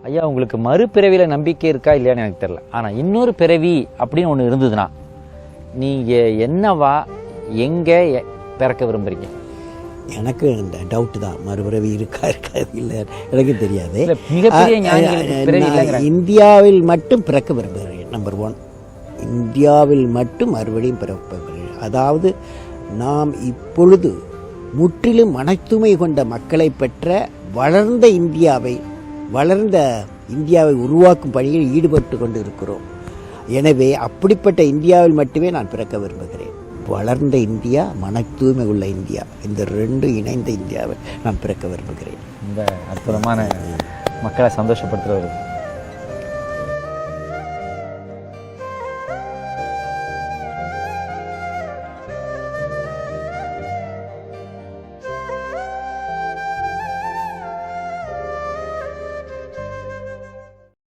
ஐயா, உங்களுக்கு மறுபிறவியில் நம்பிக்கை இருக்கா இல்லையான்னு எனக்கு தெரியல. ஆனால் இன்னொரு பிறவி அப்படின்னு ஒன்று இருந்ததுன்னா நீங்கள் என்னவா எங்கே பிறக்க விரும்புகிறீங்க? எனக்கு இந்த டவுட்டு தான், மறுபிறவி இருக்கா இல்லை எனக்கு தெரியாது. மிகப்பெரிய ஞானிகளுக்கு பிறவி இல்லைங்கிறாங்க. இந்தியாவில் மட்டும் பிறக்க விரும்புகிறேன். நம்பர் 1, இந்தியாவில் மட்டும் மறுபடியும் பிறக்க விரும்புகிறேன். அதாவது நாம் இப்பொழுது முற்றிலும் மனத்தூய்மை கொண்ட மக்களை பெற்ற வளர்ந்த இந்தியாவை உருவாக்கும் பணியில் ஈடுபட்டு கொண்டு இருக்கிறோம். எனவே அப்படிப்பட்ட இந்தியாவில் மட்டுமே நான் பிறக்க விரும்புகிறேன். வளர்ந்த இந்தியா, மன தூய்மை உள்ள இந்தியா, இந்த 2 இணைந்த இந்தியாவை நான் பிறக்க விரும்புகிறேன். ரொம்ப அற்புதமான மக்களை சந்தோஷப்படுத்துகிற ஒரு